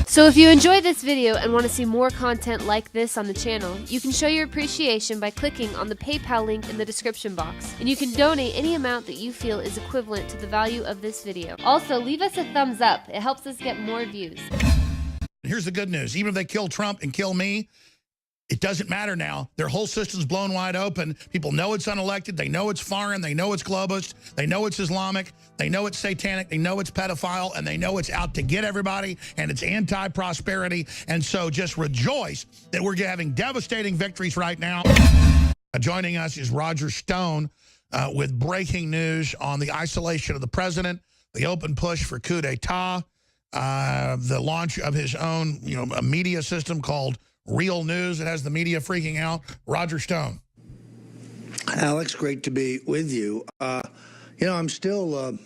So if you enjoyed this video and want to see more content like this on the channel, you can show your appreciation by clicking on the PayPal link in the description box, and you can donate any amount that you feel is equivalent to the value of this video. Also, leave us a thumbs up. It helps us get more views. Here's the good news. Even if they kill Trump and kill me, it doesn't matter now. Their whole system's blown wide open. People know it's unelected. They know it's foreign. They know it's globalist. They know it's Islamic. They know it's satanic. They know it's pedophile. And they know it's out to get everybody. And it's anti-prosperity. And so just rejoice that we're having devastating victories right now. Joining us is Roger Stone with breaking news on the isolation of the president, the open push for coup d'etat, the launch of his own a media system called Real News. It has the media freaking out. Roger Stone. Alex, great to be with you. I'm still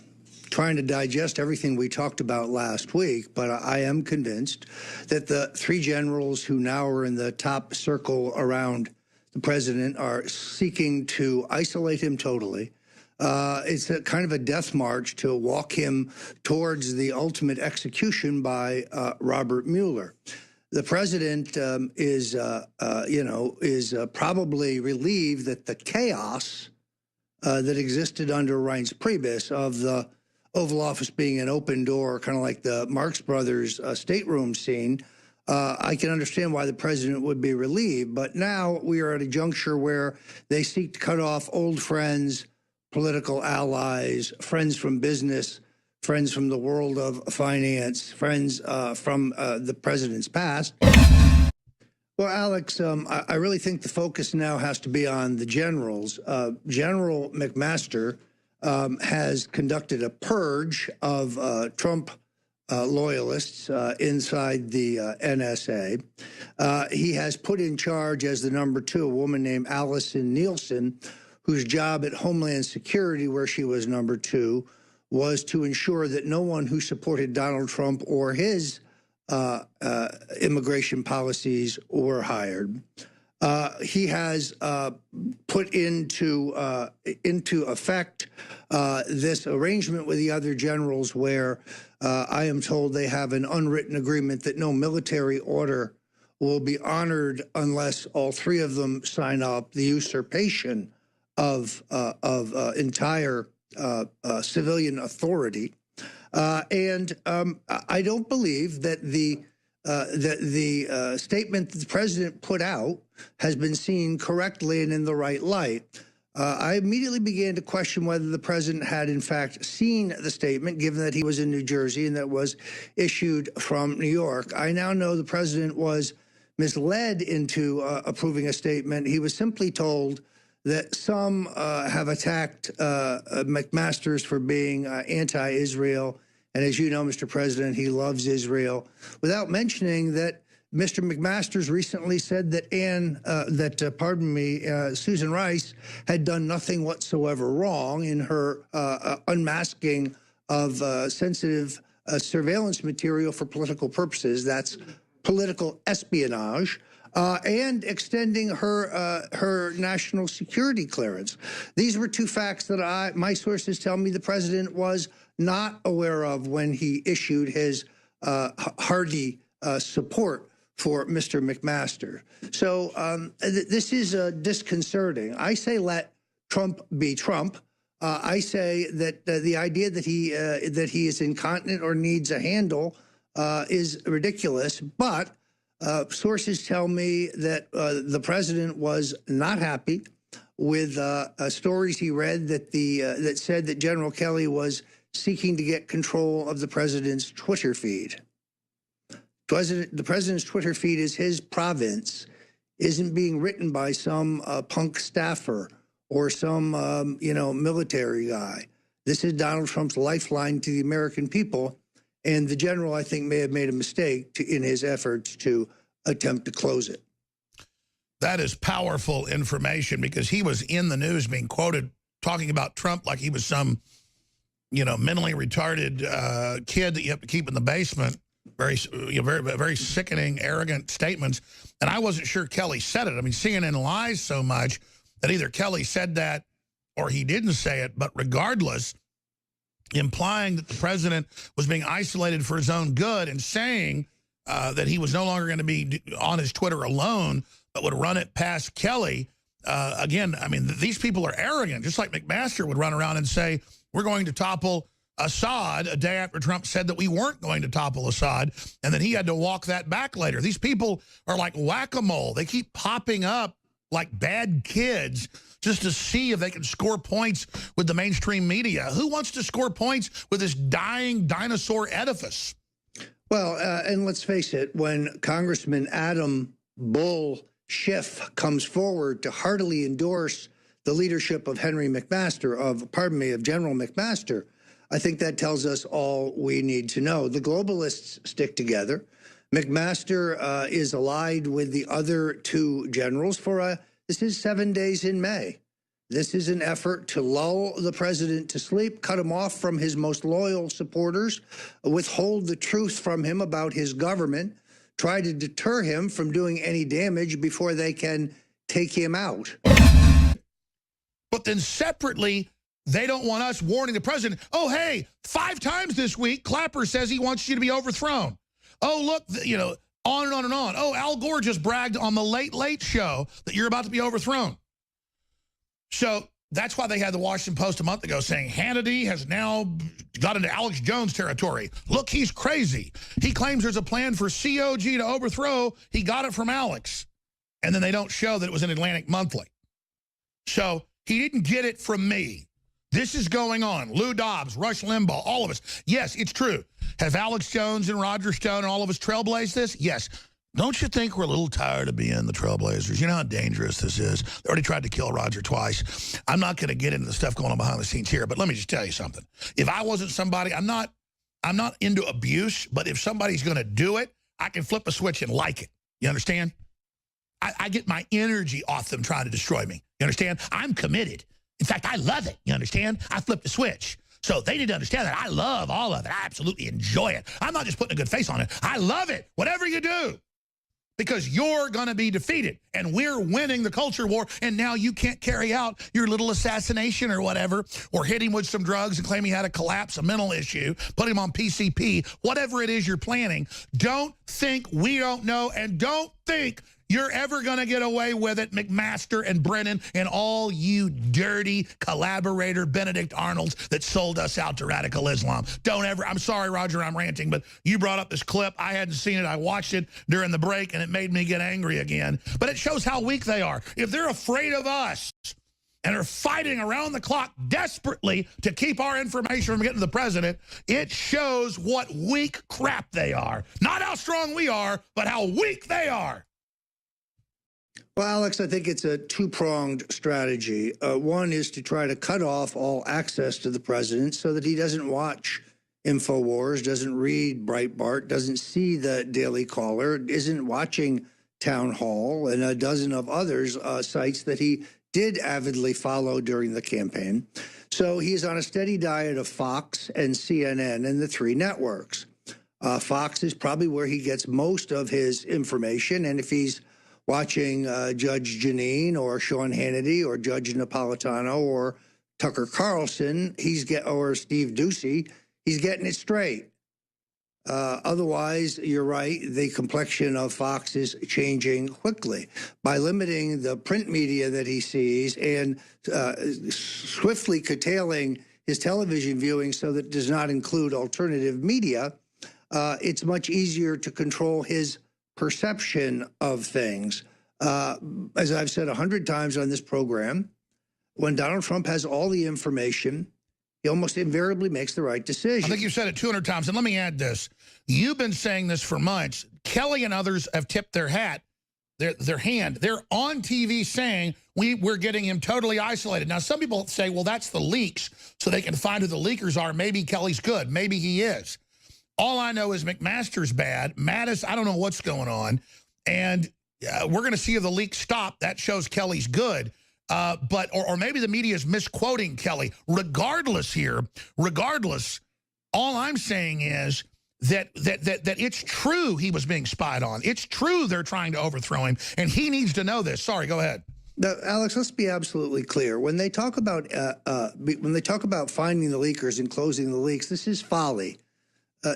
trying to digest everything we talked about last week, but I am convinced that the three generals who now are in the top circle around the president are seeking to isolate him totally. It's a kind of a death march to walk him towards the ultimate execution by Robert Mueller. The president is probably relieved that the chaos that existed under Reince Priebus of the Oval Office being an open door, kind of like the Marx Brothers stateroom scene. I can understand why the president would be relieved, but now we are at a juncture where they seek to cut off old friends, political allies, friends from business, friends from the world of finance, friends from the president's past. Well, Alex, I really think the focus now has to be on the generals. General McMaster has conducted a purge of Trump loyalists inside the NSA. He has put in charge as the #2 a woman named Allison Nielsen, whose job at Homeland Security, where she was #2, was to ensure that no one who supported Donald Trump or his immigration policies were hired. He has put into effect this arrangement with the other generals where I am told they have an unwritten agreement that no military order will be honored unless all three of them sign up, the usurpation of entire civilian authority, and I don't believe that the statement that the president put out has been seen correctly and in the right light. I immediately began to question whether the president had in fact seen the statement, given that he was in New Jersey and that was issued from New York. I now know the president was misled into approving a statement. He was simply told that some have attacked McMaster's for being anti-Israel. And as you know, Mr. President, he loves Israel, without mentioning that Mr. McMaster's recently said that Susan Rice had done nothing whatsoever wrong in her unmasking of sensitive surveillance material for political purposes. That's political espionage. And extending her national security clearance. These were two facts that my sources tell me the president was not aware of when he issued his hearty support for Mr. McMaster. So this is disconcerting. I say let Trump be Trump. I say that the idea that he is incontinent or needs a handle is ridiculous, but sources tell me that the president was not happy with stories he read that said that General Kelly was seeking to get control of the president's Twitter feed. The president's Twitter feed is his province, isn't being written by some punk staffer or some military guy. This is Donald Trump's lifeline to the American people. And the general, I think, may have made a mistake in his efforts to attempt to close it. That is powerful information, because he was in the news being quoted talking about Trump like he was some, mentally retarded kid that you have to keep in the basement. Very, very sickening, arrogant statements. And I wasn't sure Kelly said it. I mean, CNN lies so much that either Kelly said that or he didn't say it. But regardless, implying that the president was being isolated for his own good and saying that he was no longer going to be on his Twitter alone, but would run it past Kelly. Again, I mean, these people are arrogant, just like McMaster would run around and say, we're going to topple Assad a day after Trump said that we weren't going to topple Assad, and then he had to walk that back later. These people are like whack-a-mole. They keep popping up like bad kids just to see if they can score points with the mainstream media. Who wants to score points with this dying dinosaur edifice? Well, and let's face it, when Congressman Adam Bull Schiff comes forward to heartily endorse the leadership of General McMaster, I think that tells us all we need to know. The globalists stick together. McMaster is allied with the other two generals for this is 7 days in May. This is an effort to lull the president to sleep, cut him off from his most loyal supporters, withhold the truth from him about his government, try to deter him from doing any damage before they can take him out. But then separately, they don't want us warning the president, oh, hey, 5 times this week, Clapper says he wants you to be overthrown. Oh, look, you know, on and on and on. Oh, Al Gore just bragged on the Late Late Show that you're about to be overthrown. So that's why they had the Washington Post a month ago saying Hannity has now got into Alex Jones territory. Look, he's crazy. He claims there's a plan for COG to overthrow. He got it from Alex. And then they don't show that it was in Atlantic Monthly. So he didn't get it from me. This is going on. Lou Dobbs, Rush Limbaugh, all of us. Yes, it's true. Have Alex Jones and Roger Stone and all of us trailblazed this? Yes. Don't you think we're a little tired of being the trailblazers? You know how dangerous this is. They already tried to kill Roger twice. I'm not going to get into the stuff going on behind the scenes here, but let me just tell you something. If I wasn't somebody, I'm not into abuse, but if somebody's going to do it, I can flip a switch and like it. You understand? I get my energy off them trying to destroy me. You understand? I'm committed. In fact, I love it. You understand? I flipped the switch. So they need to understand that I love all of it. I absolutely enjoy it. I'm not just putting a good face on it. I love it, whatever you do, because you're going to be defeated, and we're winning the culture war, and now you can't carry out your little assassination or whatever, or hit him with some drugs and claim he had a collapse, a mental issue, put him on PCP, whatever it is you're planning. Don't think we don't know, and don't think you're ever going to get away with it, McMaster and Brennan and all you dirty collaborator Benedict Arnolds that sold us out to radical Islam. Don't ever. I'm sorry, Roger, I'm ranting, but you brought up this clip. I hadn't seen it. I watched it during the break, and it made me get angry again. But it shows how weak they are. If they're afraid of us and are fighting around the clock desperately to keep our information from getting to the president, it shows what weak crap they are. Not how strong we are, but how weak they are. Well, Alex, I think it's a two-pronged strategy. One is to try to cut off all access to the president so that he doesn't watch InfoWars, doesn't read Breitbart, doesn't see the Daily Caller, isn't watching Town Hall and a dozen of others sites that he did avidly follow during the campaign. So he's on a steady diet of Fox and CNN and the 3 networks. Fox is probably where he gets most of his information, and if he's watching Judge Jeanine or Sean Hannity or Judge Napolitano or Tucker Carlson, or Steve Doocy, he's getting it straight. Otherwise, you're right, the complexion of Fox is changing quickly. By limiting the print media that he sees and swiftly curtailing his television viewing so that it does not include alternative media, it's much easier to control his perception of things. As I've said 100 times on this program, when Donald Trump has all the information, he almost invariably makes the right decision. I think you've said it 200 times, and let me add this. You've been saying this for months. Kelly and others have tipped their hand. They're on TV saying we're getting him totally isolated. Now, some people say, well, that's the leaks, so they can find who the leakers are. Maybe Kelly's good. Maybe he is. All I know is McMaster's bad. Mattis, I don't know what's going on. And we're going to see if the leaks stop. That shows Kelly's good. Or maybe the media is misquoting Kelly. Regardless, all I'm saying is that it's true he was being spied on. It's true they're trying to overthrow him, and he needs to know this. Sorry, go ahead. Now, Alex, let's be absolutely clear. When they talk about finding the leakers and closing the leaks, this is folly.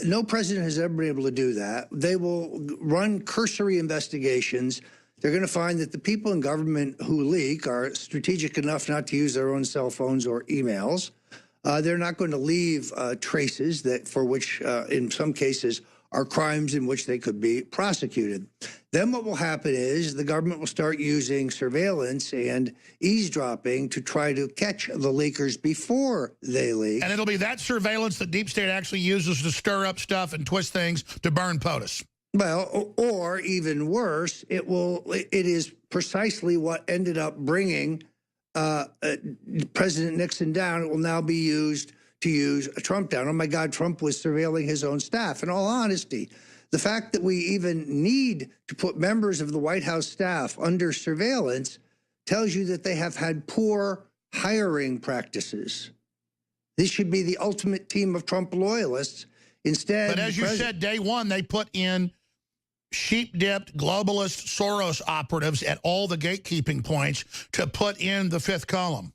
No president has ever been able to do that. They will run cursory investigations. They're going to find that the people in government who leak are strategic enough not to use their own cell phones or emails. They're not going to leave traces that for which, in some cases, are crimes in which they could be prosecuted. Then what will happen is the government will start using surveillance and eavesdropping to try to catch the leakers before they leak. And it'll be that surveillance that Deep State actually uses to stir up stuff and twist things to burn POTUS. Well, or even worse, it is precisely what ended up bringing President Nixon down. It will now be used to use Trump down. Oh my God, Trump was surveilling his own staff. In all honesty, the fact that we even need to put members of the White House staff under surveillance tells you that they have had poor hiring practices. This should be the ultimate team of Trump loyalists. Instead, but as you said, day one, they put in sheep-dipped globalist Soros operatives at all the gatekeeping points to put in the fifth column.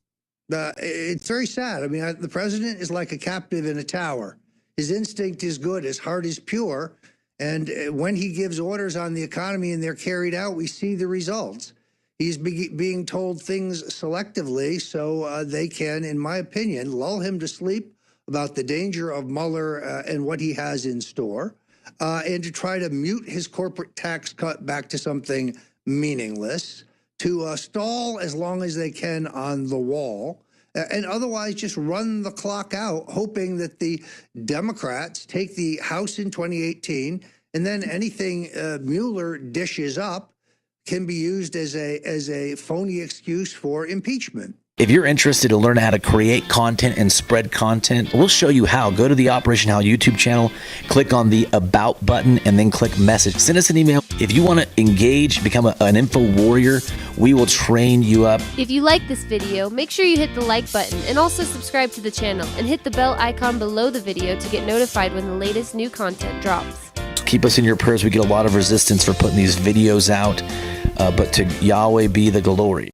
It's very sad. I mean, the president is like a captive in a tower. His instinct is good. His heart is pure. And when he gives orders on the economy and they're carried out, we see the results. He's being told things selectively so they can, in my opinion, lull him to sleep about the danger of Mueller and what he has in store, and to try to mute his corporate tax cut back to something meaningless, to stall as long as they can on the wall, and otherwise just run the clock out, hoping that the Democrats take the House in 2018, and then anything Mueller dishes up can be used as a phony excuse for impeachment. If you're interested to learn how to create content and spread content, we'll show you how. Go to the Operation How YouTube channel, click on the About button, and then click Message. Send us an email. If you want to engage, become an info warrior, we will train you up. If you like this video, make sure you hit the like button and also subscribe to the channel and hit the bell icon below the video to get notified when the latest new content drops. Keep us in your prayers. We get a lot of resistance for putting these videos out, but to Yahweh be the glory.